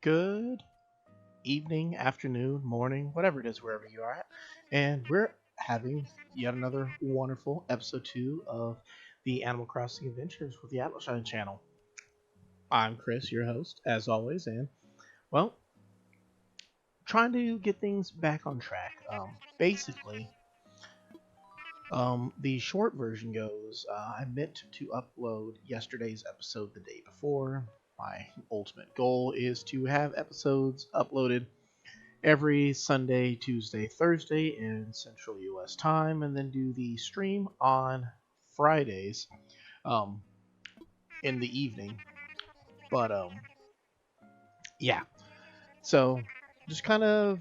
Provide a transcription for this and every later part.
Good evening, afternoon, morning, whatever it is, wherever you are at. And we're having yet another wonderful episode 2 of the Animal Crossing Adventures with the Atlashine channel. I'm Chris, your host, as always, and, well, trying to get things back on track. The short version goes I meant to upload yesterday's episode the day before. My ultimate goal is to have episodes uploaded every Sunday, Tuesday, Thursday in Central US time, and then do the stream on Fridays um, in the evening. But yeah, so just kind of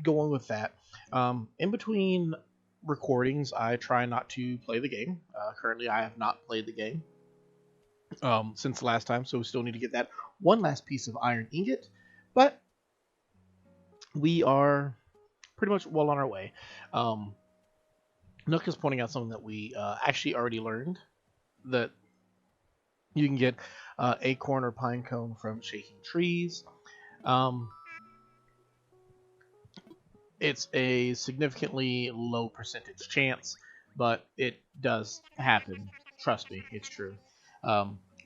going with that. In between recordings, I try not to play the game. Currently, I have not played the game since the last time, so we still need to get that one last piece of iron ingot. But we are pretty much well on our way. Nook is pointing out something that we actually already learned, that you can get acorn or pine cone from shaking trees. It's a significantly low percentage chance, but it does happen. Trust me, it's true.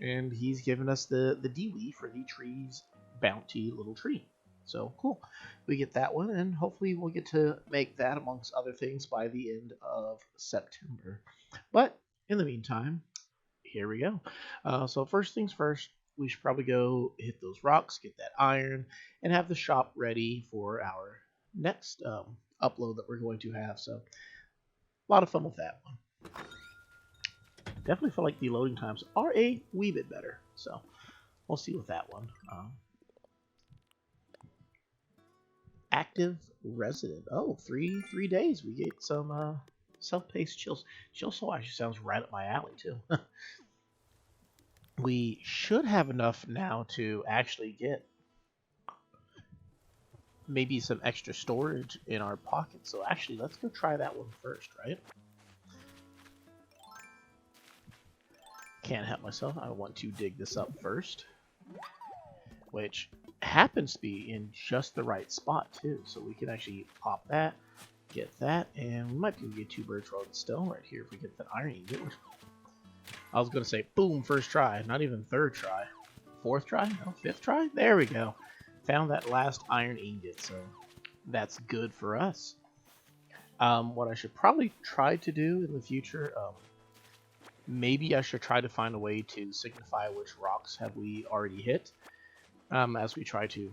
And he's given us the Dewey for the tree's bounty little tree. So cool. We get that one, and hopefully we'll get to make that amongst other things by the end of September. But in the meantime, here we go. So first things first, we should probably go hit those rocks, get that iron, and have the shop ready for our next upload that we're going to have. So a lot of fun with that one. Definitely feel like the loading times are a wee bit better. So we'll see with that one. Active resident. Oh, three days. We get some self-paced chills. Chill Soul actually sounds right up my alley too. We should have enough now to actually get maybe some extra storage in our pocket. So actually, let's go try that one first, right? Can't help myself. I want to dig this up first, which happens to be in just the right spot too. So we can actually pop that, get that, and we might be able to get two birds rolling stone right here if we get that iron ingot. I was going to say, boom, first try. Not even third try. Fourth try? No, fifth try? There we go. Found that last iron ingot, so that's good for us. What I should probably try to do in the future, maybe I should try to find a way to signify which rocks have we already hit as we try to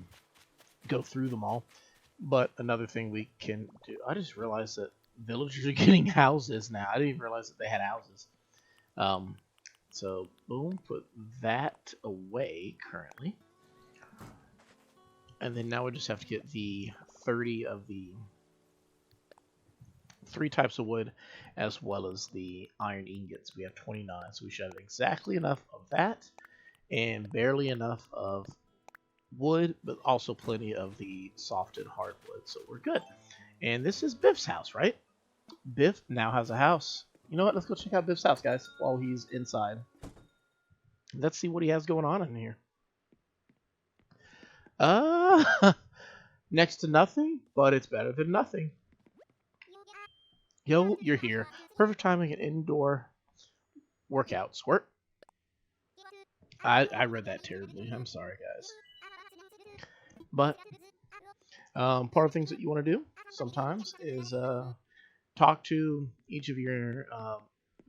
go through them all. But another thing we can do, I just realized that villagers are getting houses now. I didn't even realize that they had houses. So boom, put that away currently. And then now we just have to get the 30 of the 3 types of wood as well as the iron ingots. We have 29, so we should have exactly enough of that and barely enough of wood, but also plenty of the soft and hardwood, so we're good. And this is Biff's house, right? Biff now has a house. You know what? Let's go check out Biff's house, guys, while he's inside. Let's see what he has going on in here. Next to nothing, but it's better than nothing. Yo, you're here. Perfect timing and indoor workout. Squirt. I read that terribly. I'm sorry, guys. But part of the things that you want to do sometimes is talk to each of your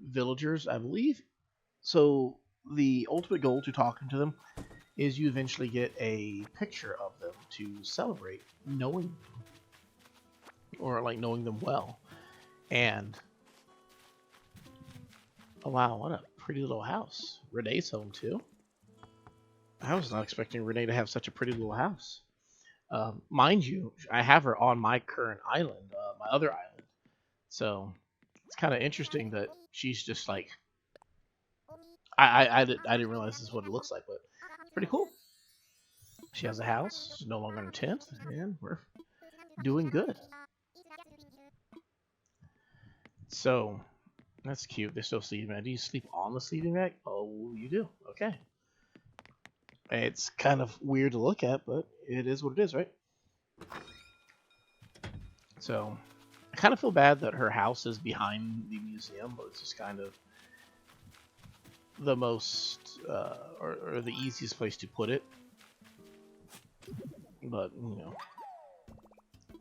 villagers, I believe. So the ultimate goal to talking to them is you eventually get a picture of them to celebrate knowing them, or like knowing them well. And oh wow, what a pretty little house. Reneig's home too. I was not expecting Reneigh to have such a pretty little house. Mind you, I have her on my current island, my other island. So it's kind of interesting that she's just like, I didn't realize this is what it looks like, but it's pretty cool. She has a house. She's no longer in a tent, and we're doing good. So that's cute. They're still sleeping. Do you sleep on the sleeping bag? Oh, you do. Okay. It's kind of weird to look at, but it is what it is, right? So I kind of feel bad that her house is behind the museum, but it's just kind of the most or the easiest place to put it. But you know,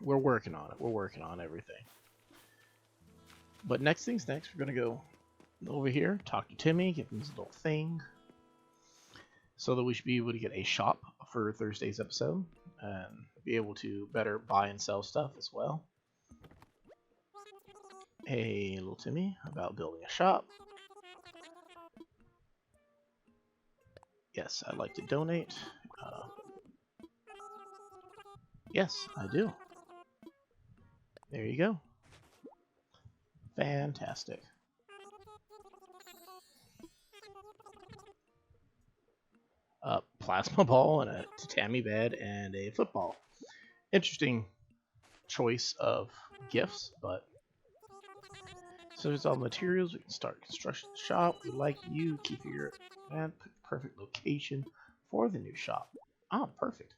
we're working on it. We're working on everything. But next thing's next. We're gonna go over here, talk to Timmy, give him his little thing, so that we should be able to get a shop for Thursday's episode and be able to better buy and sell stuff as well. Hey, little Timmy, about building a shop. Yes, I'd like to donate. Yes, I do. There you go. Fantastic. A plasma ball and a tatami bed and a football. Interesting choice of gifts, but so there's all the materials. We can start construction of the shop. We like you. Keep your and perfect location for the new shop. Ah, perfect.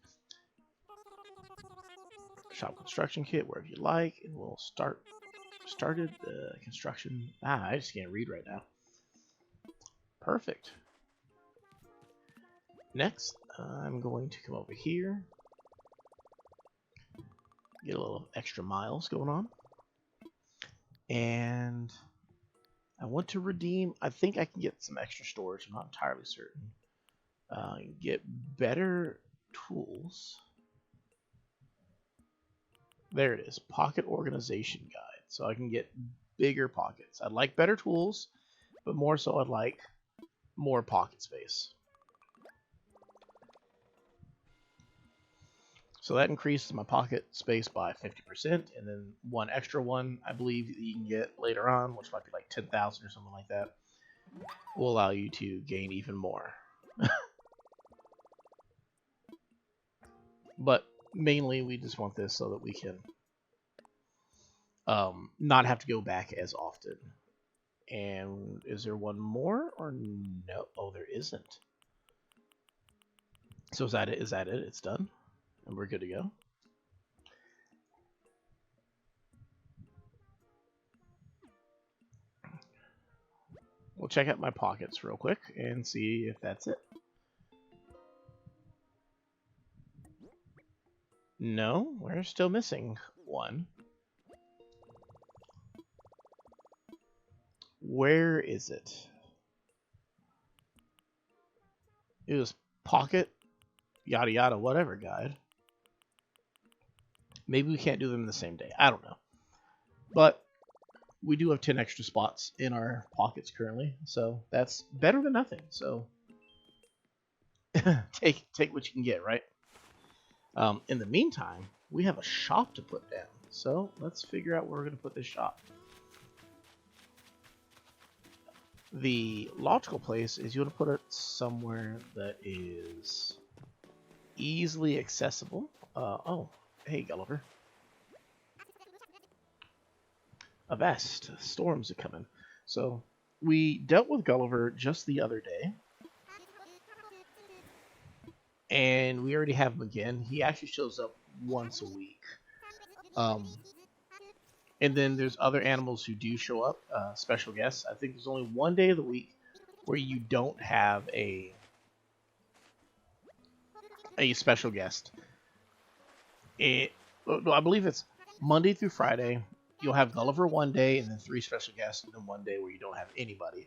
Shop construction kit wherever you like, and we'll started the construction. I just can't read right now. Perfect. Next, I'm going to come over here, get a little extra miles going on, and I want to redeem. I think I can get some extra storage. I'm not entirely certain. Get better tools. There it is, pocket organization guide. So I can get bigger pockets. I'd like better tools, but more so I'd like more pocket space. So that increases my pocket space by 50%, and then one extra one, I believe that you can get later on, which might be like 10,000 or something like that, will allow you to gain even more. But mainly we just want this so that we can not have to go back as often. And is there one more or no? Oh, there isn't. So is that it? Is that it? It's done? And we're good to go? We'll check out my pockets real quick and see if that's it. No, we're still missing one. Where is it? It was pocket, yada yada, whatever guide. Maybe we can't do them the same day. I don't know. But we do have 10 extra spots in our pockets currently, so that's better than nothing. So take what you can get, right? In the meantime, we have a shop to put down. So let's figure out where we're going to put this shop. The logical place is you want to put it somewhere that is easily accessible. Oh, hey Gulliver. Avast, storms are coming. So we dealt with Gulliver just the other day. And we already have him again. He actually shows up once a week. And then there's other animals who do show up, special guests. I think there's only one day of the week where you don't have a special guest. I believe it's Monday through Friday. You'll have Gulliver one day, and then 3 special guests, and then one day where you don't have anybody.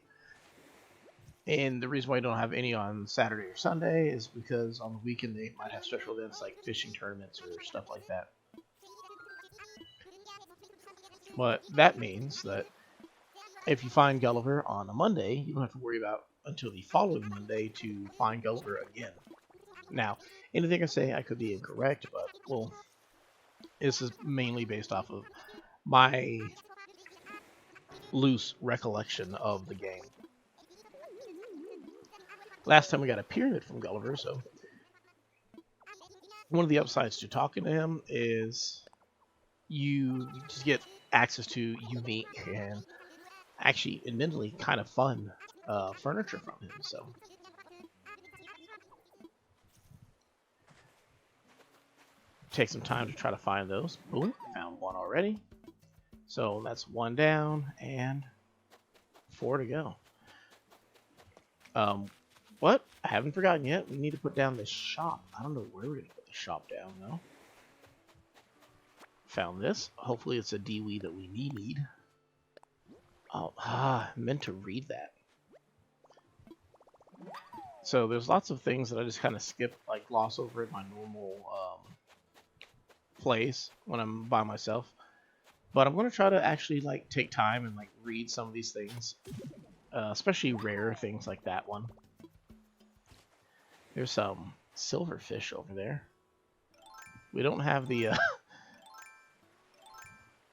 And the reason why you don't have any on Saturday or Sunday is because on the weekend they might have special events like fishing tournaments or stuff like that. But that means that if you find Gulliver on a Monday, you don't have to worry about until the following Monday to find Gulliver again. Now, anything I say, I could be incorrect, but, well, this is mainly based off of my loose recollection of the game. Last time we got a pyramid from Gulliver, so one of the upsides to talking to him is you just get access to unique and actually admittedly kind of fun furniture from him. So take some time to try to find those. Boom, found one already. So that's one down and 4 to go. What? I haven't forgotten yet. We need to put down this shop. I don't know where we're going to put the shop down, though. Found this. Hopefully it's a DWE that we need. Oh, I meant to read that. So there's lots of things that I just kind of skip, like gloss over in my normal place when I'm by myself. But I'm going to try to actually like take time and like read some of these things. Especially rare things like that one. There's some silverfish over there. We don't have the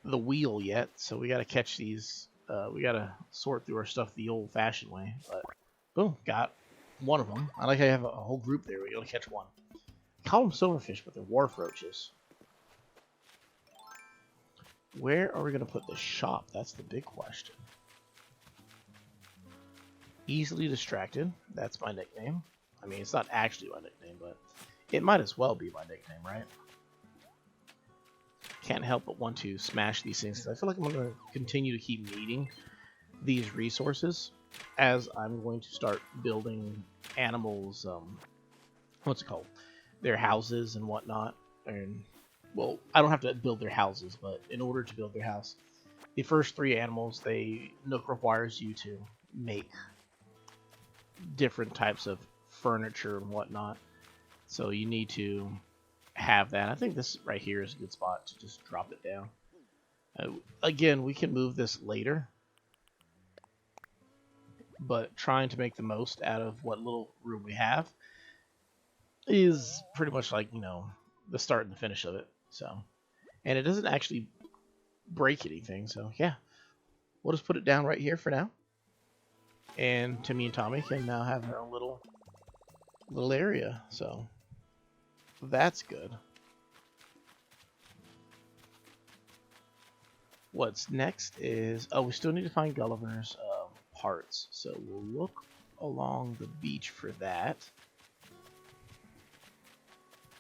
the wheel yet, so we got to catch these. We got to sort through our stuff the old-fashioned way. But boom, got one of them. I like how you have a whole group there. We got to catch one. Call them silverfish, but they're wharf roaches. Where are we going to put the shop? That's the big question. Easily distracted. That's my nickname. I mean, it's not actually my nickname, but it might as well be my nickname, right? Can't help but want to smash these things, because I feel like I'm going to continue to keep needing these resources as I'm going to start building animals, what's it called? Their houses and whatnot. And, well, I don't have to build their houses, but in order to build their house, the first 3 animals, Nook requires you to make different types of furniture and whatnot, so you need to have that. I think this right here is a good spot to just drop it down. Again, we can move this later, but trying to make the most out of what little room we have is pretty much like, you know, the start and the finish of it. So, and it doesn't actually break anything, so yeah, we'll just put it down right here for now. And Timmy and Tommy can now have their own little area, so that's good. What's next is, oh, we still need to find Gulliver's parts, so we'll look along the beach for that.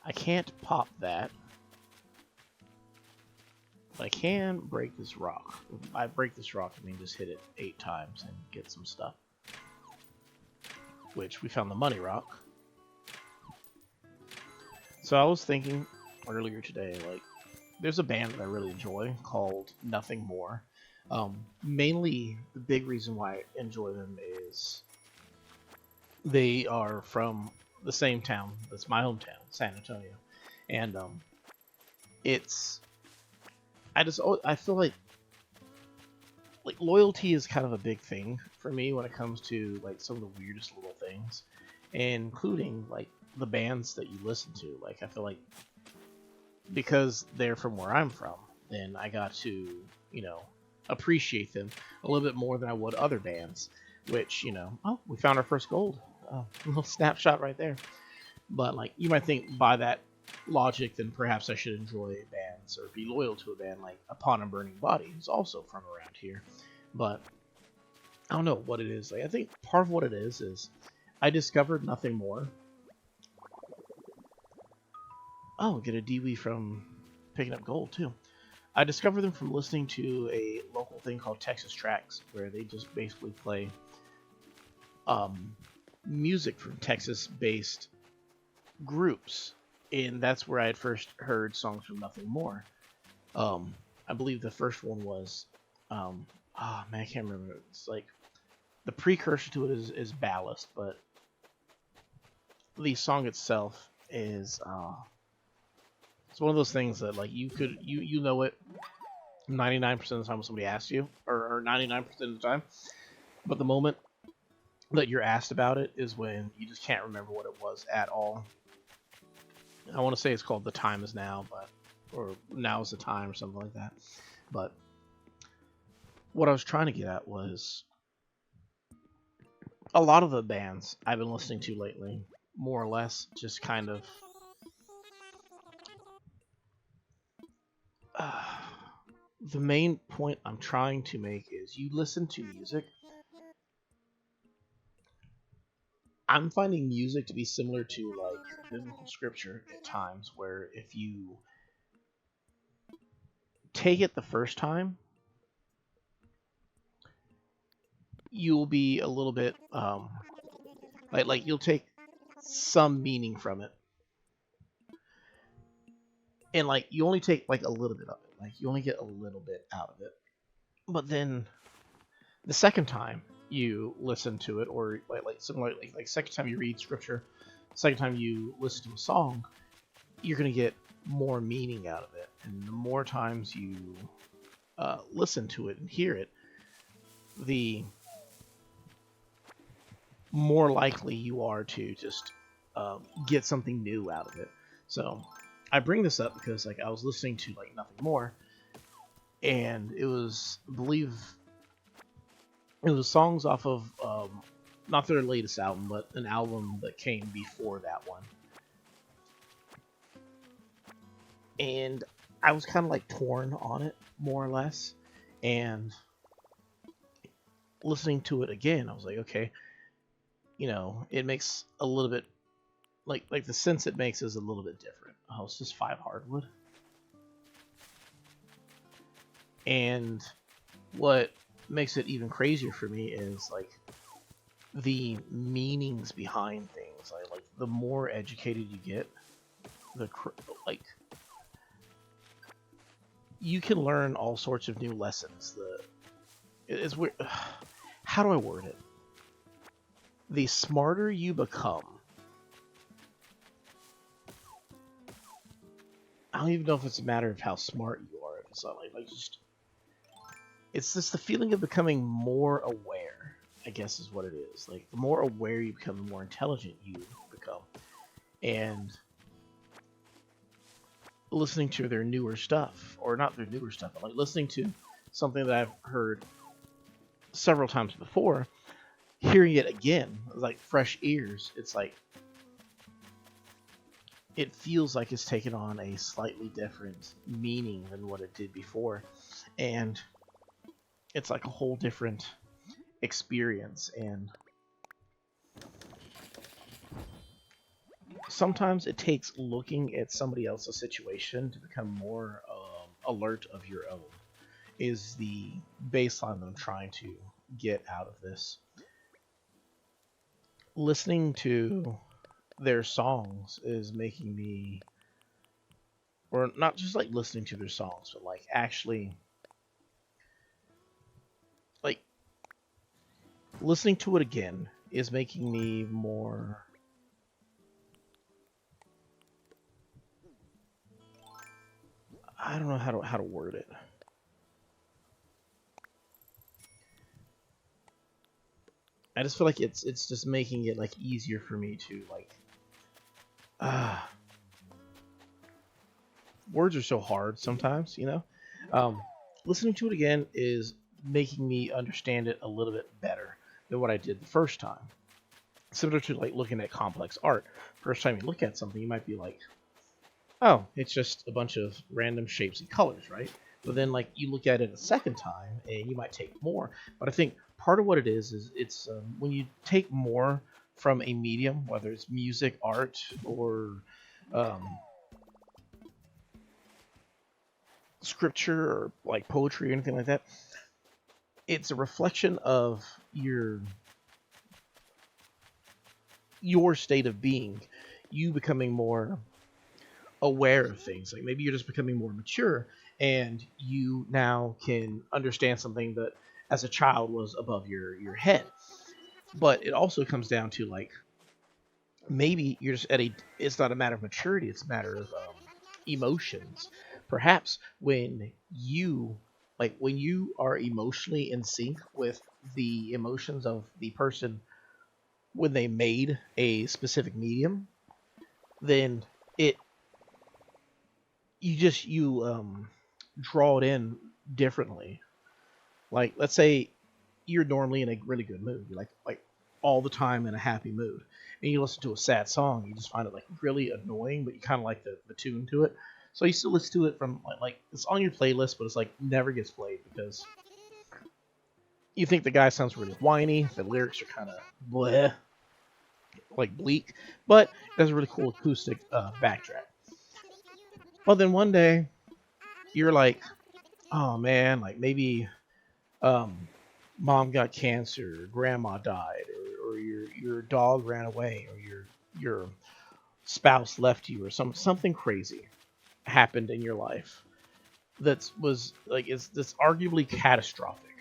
I can't pop that, but I can break this rock. If I break this rock, I mean just hit it 8 times and get some stuff. Which we found the money rock. So I was thinking earlier today, like, there's a band that I really enjoy called Nothing More. Mainly, the big reason why I enjoy them is they are from the same town that's my hometown, San Antonio, and I feel like loyalty is kind of a big thing for me when it comes to like some of the weirdest little things, including like the bands that you listen to. Like, I feel like because they're from where I'm from, then I got to, you know, appreciate them a little bit more than I would other bands, which, you know, oh, we found our first gold. Oh, a little snapshot right there. But like, you might think by that logic, then perhaps I should enjoy bands or be loyal to a band like Upon a Burning Body, who's also from around here. But I don't know what it is. Like, I think part of what it is I discovered Nothing More. Oh, get a DWE from picking up gold too. I discovered them from listening to a local thing called Texas Tracks, where they just basically play music from Texas-based groups, and that's where I had first heard songs from Nothing More. I believe the first one was, oh man, I can't remember. It's like the precursor to it is Ballast, but the song itself is it's one of those things that like you know it 99% of the time when somebody asks you, or 99% of the time, but the moment that you're asked about it is when you just can't remember what it was at all. I want to say it's called The Time Is Now, or Now Is the Time, or something like that. But what I was trying to get at was a lot of the bands I've been listening to lately, more or less, just kind of the main point I'm trying to make is you listen to music. I'm finding music to be similar to like biblical scripture at times, where if you take it the first time, you'll be a little bit like you'll take some meaning from it, and like you only take like a little bit of it, like you only get a little bit out of it. But then the second time you listen to it, or like similar, like second time you read scripture, second time you listen to a song, you're gonna get more meaning out of it, and the more times you listen to it and hear it, the more likely you are to just get something new out of it. So I bring this up because like I was listening to like Nothing More, and it was, I believe, it was songs off of not their latest album, but an album that came before that one. And I was kind of like torn on it, more or less. And listening to it again, I was like, okay, it makes a little bit, like the sense it makes is a little bit different. Oh, it's just 5 hardwood. And what makes it even crazier for me is like the meanings behind things. Like the more educated you get, like you can learn all sorts of new lessons. It's weird. How do I word it? The smarter you become, I don't even know if it's a matter of how smart you are. It's not like just. It's just the feeling of becoming more aware, I guess is what it is. Like, the more aware you become, the more intelligent you become. And listening to their newer stuff, or not their newer stuff, but like listening to something that I've heard several times before, hearing it again, like fresh ears, it's like, it feels like it's taken on a slightly different meaning than what it did before. And it's like a whole different experience, and sometimes it takes looking at somebody else's situation to become more alert of your own, is the baseline that I'm trying to get out of this. Listening to their songs is making me, or not just like listening to their songs, but like actually like listening to it again is making me more I don't know how to word it. I just feel like it's just making it like easier for me to like words are so hard sometimes, listening to it again is making me understand it a little bit better than what I did the first time. Similar to like looking at complex art. First time you look at something, you might be like, oh, it's just a bunch of random shapes and colors, right? But then like you look at it a second time and you might take more. But I think part of what it is it's when you take more from a medium, whether it's music, art, or scripture, or like poetry or anything like that, it's a reflection of your state of being, you becoming more aware of things. Like maybe you're just becoming more mature, and you now can understand something that as a child was above your head. But it also comes down to like maybe you're just at a, it's not a matter of maturity, it's a matter of emotions. Perhaps when you are emotionally in sync with the emotions of the person when they made a specific medium, then you draw it in differently. Like, let's say you're normally in a really good mood, you're like all the time in a happy mood, and you listen to a sad song, you just find it like really annoying, but you kind of like the tune to it, so you still listen to it from like it's on your playlist, but it's like never gets played because you think the guy sounds really whiny, the lyrics are kind of bleh, like bleak, but it has a really cool acoustic backtrack. Well, then one day you're like, oh man, like maybe um, mom got cancer, or grandma died, or your dog ran away, or your spouse left you, or something crazy happened in your life that was like is that's arguably catastrophic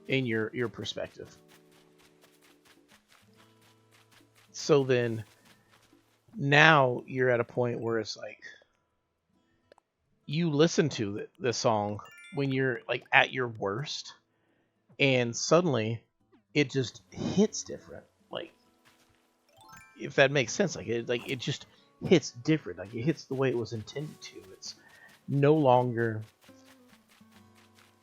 in your perspective. So then now you're at a point where it's like you listen to the song when you're like at your worst, and suddenly it just hits different. Like if that makes sense, like it just hits different. Like it hits the way it was intended to. It's no longer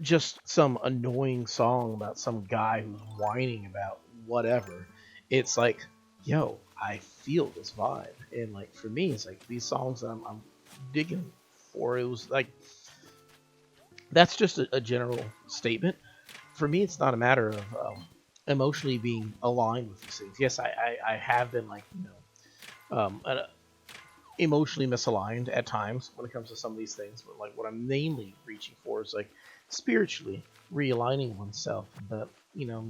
just some annoying song about some guy who's whining about whatever. It's like, yo, I feel this vibe, and like for me, it's like these songs that I'm digging for. It was like that's just a general statement. For me, it's not a matter of emotionally being aligned with these things. Yes, I have been like emotionally misaligned at times when it comes to some of these things. But like what I'm mainly reaching for is like spiritually realigning oneself, but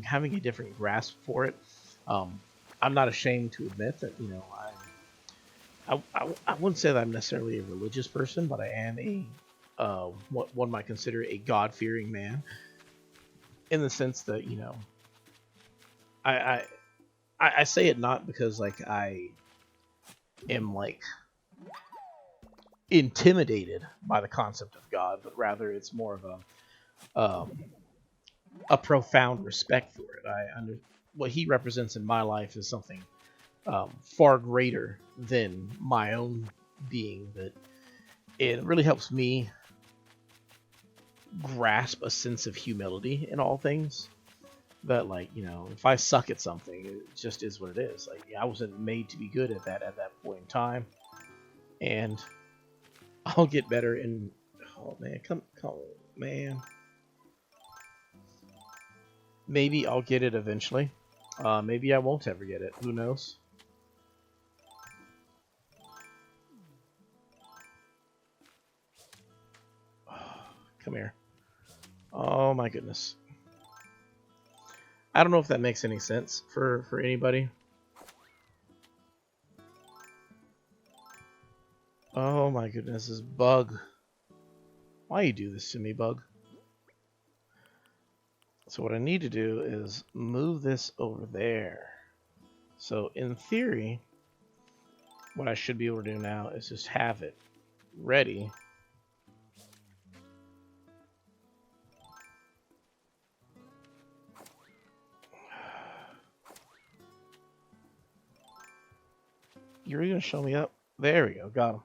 having a different grasp for it. Um, I'm not ashamed to admit that I wouldn't say that I'm necessarily a religious person, but I am a what one might consider a God fearing man in the sense that I, I I say it not because like I am like intimidated by the concept of God, but rather it's more of a profound respect for it. I under what he represents in my life is something far greater than my own being. That it really helps me grasp a sense of humility in all things. That like if I suck at something, it just is what it is. Like I wasn't made to be good at that point in time, and I'll get better. And oh man, come man, maybe I'll get it eventually. Maybe I won't ever get it. Who knows? Come here. Oh my goodness. I don't know if that makes any sense for anybody. Oh my goodness, this bug. Why you do this to me, bug? So what I need to do is move this over there. So in theory, what I should be able to do now is just have it ready. You're really gonna show me up? There we go, got him.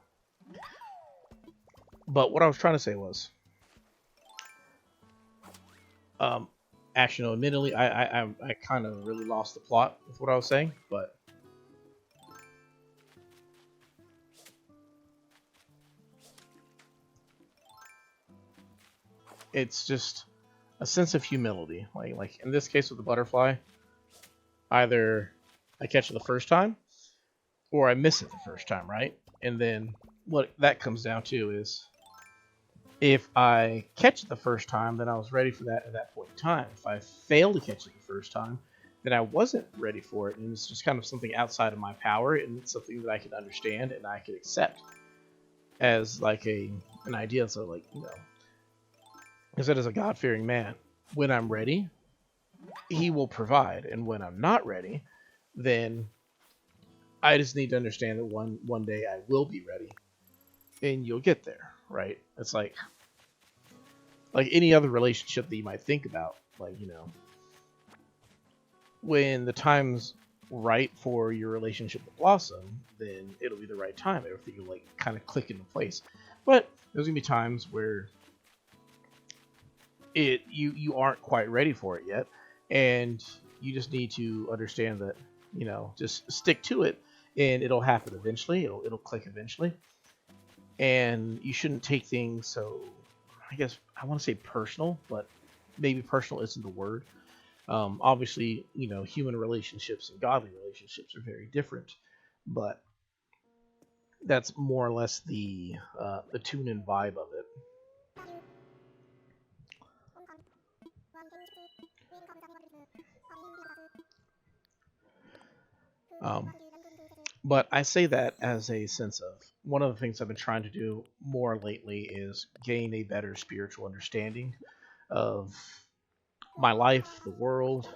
But what I was trying to say was, um, actually, no, admittedly, I kind of really lost the plot with what I was saying, but it's just a sense of humility. Like in this case with the butterfly, either I catch it the first time or I miss it the first time, right? And then what that comes down to is if I catch it the first time, then I was ready for that at that point in time. If I fail to catch it the first time, then I wasn't ready for it, and it's just kind of something outside of my power, and it's something that I can understand and I can accept as like an idea. So like I said, as a God fearing man, when I'm ready, He will provide, and when I'm not ready, then I just need to understand that one day I will be ready, and you'll get there, right? It's like any other relationship that you might think about, like when the time's right for your relationship to blossom, then it'll be the right time. Everything will like kind of click into place. But there's gonna be times where you aren't quite ready for it yet, and you just need to understand that just stick to it, and it'll happen eventually. It'll click eventually, and you shouldn't take things so. I guess I want to say personal, but maybe personal isn't the word. Obviously, human relationships and godly relationships are very different, but that's more or less the tune and vibe of it. Um, but I say that as a sense of one of the things I've been trying to do more lately is gain a better spiritual understanding of my life, the world,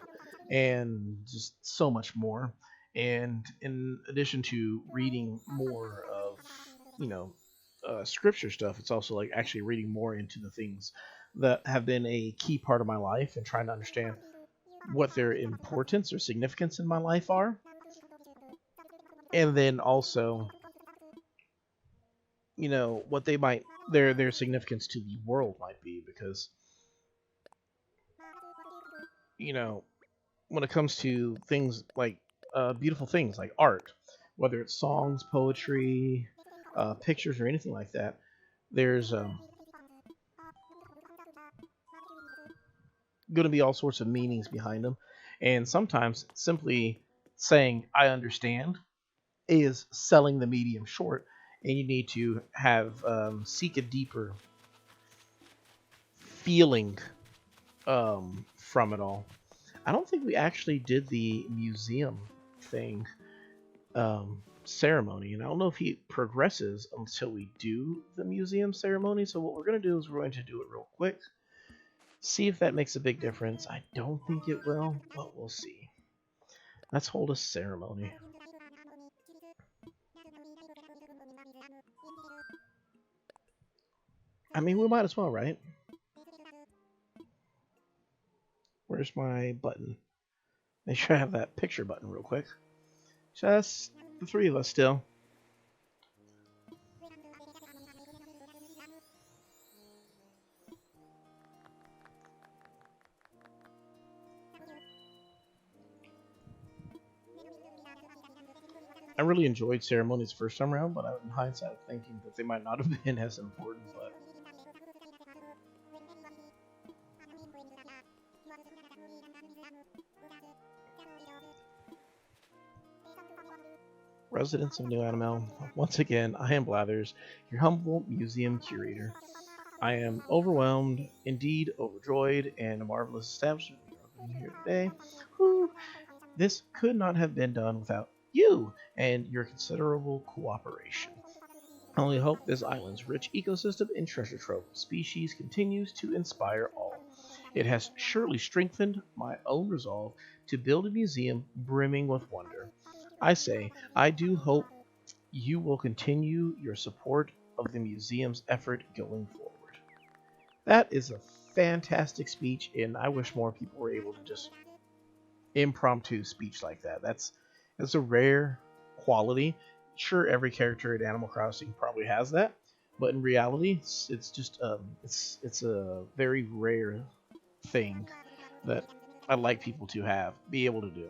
and just so much more. And in addition to reading more of, you know, scripture stuff, it's also like actually reading more into the things that have been a key part of my life and trying to understand what their importance or significance in my life are. And then also, what they might their significance to the world might be because, you know, when it comes to things like beautiful things like art, whether it's songs, poetry, pictures, or anything like that, there's going to be all sorts of meanings behind them. And sometimes simply saying, I understand, is selling the medium short, and you need to have seek a deeper feeling from it all. I don't think we actually did the museum thing ceremony, and I don't know if he progresses until we do the museum ceremony. So what we're going to do is we're going to do it real quick, see if that makes a big difference. I don't think it will, but we'll see. Let's hold a ceremony. I mean, we might as well, right? Where's my button? Make sure I have that picture button real quick. Just the three of us still. I really enjoyed ceremonies the first time around, but in hindsight, I'm thinking that they might not have been as important. But residents of New Animal, once again, I am Blathers, your humble museum curator. I am overwhelmed, indeed overjoyed, and a marvelous establishment we are here today. Whew. This could not have been done without you and your considerable cooperation. I only hope this island's rich ecosystem and treasure trove of species continues to inspire all. It has surely strengthened my own resolve to build a museum brimming with wonder. I say, I do hope you will continue your support of the museum's effort going forward. That is a fantastic speech, and I wish more people were able to just impromptu speech like that. That's a rare quality. Sure, every character in Animal Crossing probably has that, but in reality, it's just it's a very rare thing that I like people to be able to do.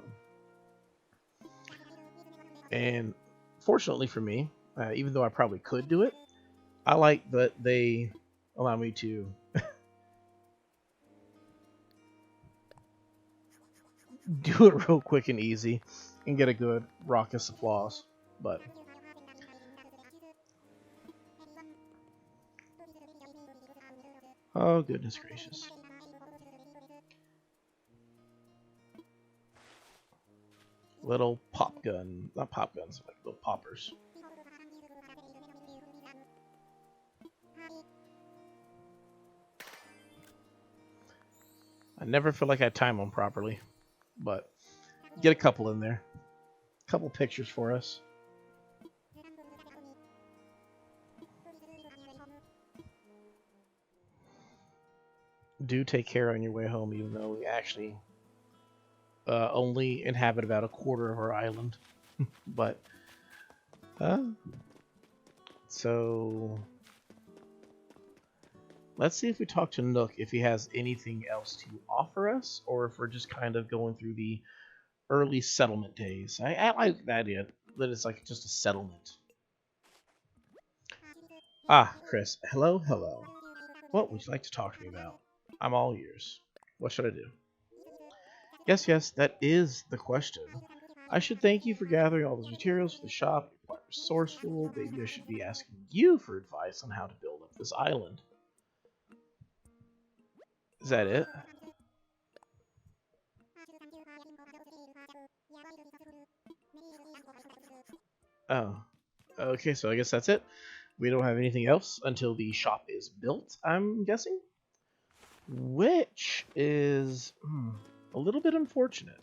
And fortunately for me, even though I probably could do it, I like that they allow me to do it real quick and easy and get a good raucous applause. But oh goodness gracious. Little pop gun, not pop guns, like little poppers. I never feel like I time them properly, but get a couple in there. A couple pictures for us. Do take care on your way home, even though we actually only inhabit about a quarter of our island. But, so let's see if we talk to Nook if he has anything else to offer us, or if we're just kind of going through the early settlement days. I like the idea that it's like just a settlement. Ah, Chris. Hello, hello. What would you like to talk to me about? I'm all ears. What should I do? Yes, that is the question. I should thank you for gathering all those materials for the shop. You're quite resourceful. Maybe I should be asking you for advice on how to build up this island. Is that it? Oh, okay, so I guess that's it. We don't have anything else until the shop is built, I'm guessing. Which is a little bit unfortunate.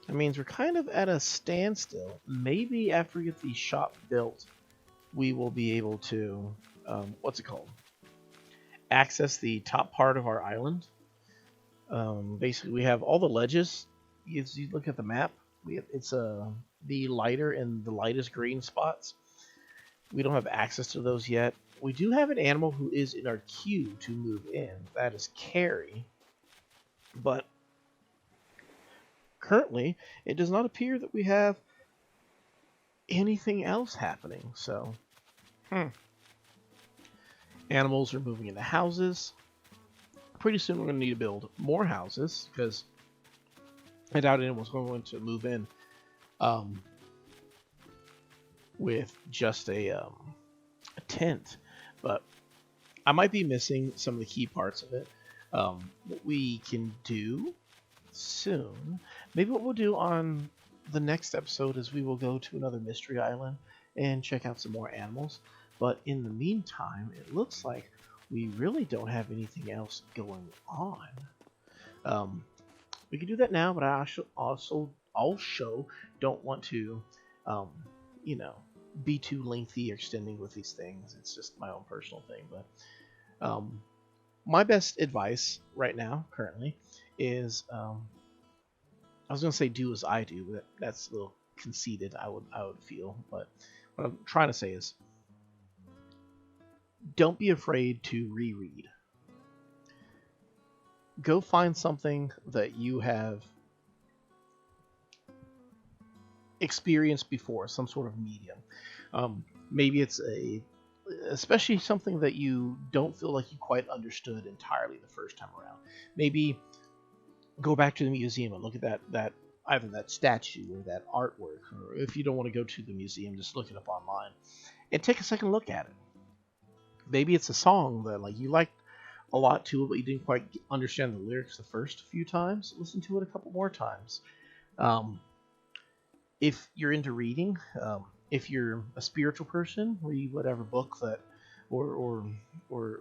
That means we're kind of at a standstill. Maybe after we get the shop built, we will be able to, what's it called? Access the top part of our island. Basically, we have all the ledges. If you look at the map, it's the lighter and the lightest green spots. We don't have access to those yet. We do have an animal who is in our queue to move in. That is Carrie. But currently, it does not appear that we have anything else happening. So, animals are moving into houses. Pretty soon, we're going to need to build more houses because I doubt anyone's going to move in with just a tent. But I might be missing some of the key parts of it. What we can do soon, maybe what we'll do on the next episode is we will go to another mystery island and check out some more animals. But in the meantime, it looks like we really don't have anything else going on. We can do that now, but I also don't want to, you know, be too lengthy or extending with these things. It's just my own personal thing. But my best advice right now, currently, is I was gonna say do as I do, but that's a little conceited. I would feel, but what I'm trying to say is don't be afraid to reread. Go find something that you have experienced before, some sort of medium. Maybe it's especially something that you don't feel like you quite understood entirely the first time around. Maybe go back to the museum and look at that either that statue or that artwork, or if you don't want to go to the museum, just look it up online and take a second look at it. Maybe it's a song that like you liked a lot too, but you didn't quite understand the lyrics the first few times. Listen to it a couple more times. If you're into reading, if you're a spiritual person, read whatever book that or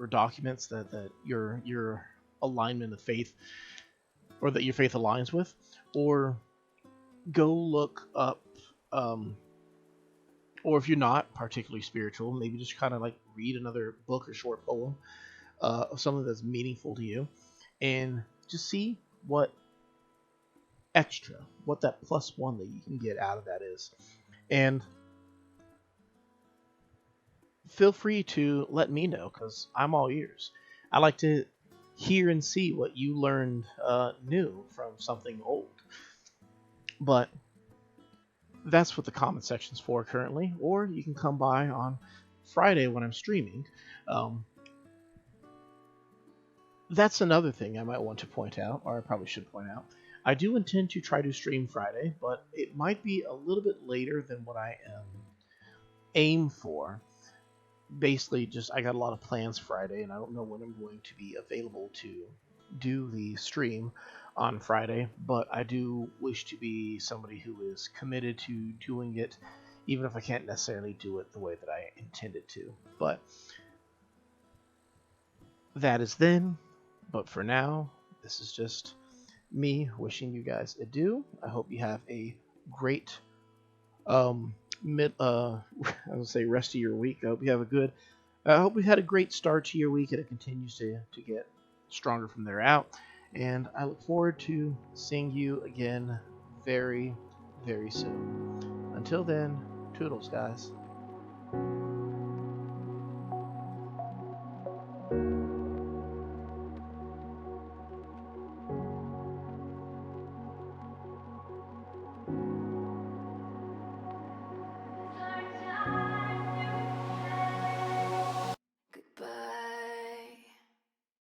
documents that your alignment of faith or that your faith aligns with, or go look up. Or if you're not particularly spiritual, maybe just kind of like read another book or short poem of something that's meaningful to you, and just see what extra, what that +1 that you can get out of that is. And feel free to let me know because I'm all ears. I like to hear and see what you learned new from something old. But that's what the comment section's for currently, or you can come by on Friday when I'm streaming. That's another thing I might want to point out, or I probably should point out. I do intend to try to stream Friday, but it might be a little bit later than what I aim for. Basically, just I got a lot of plans Friday, and I don't know when I'm going to be available to do the stream on Friday, but I do wish to be somebody who is committed to doing it, even if I can't necessarily do it the way that I intended to. But that is then. But for now, this is just me wishing you guys adieu. I hope you have a great I would say rest of your week. I hope you have a good. I hope you had a great start to your week, and it continues to get stronger from there out. And I look forward to seeing you again very, very soon. Until then, toodles, guys.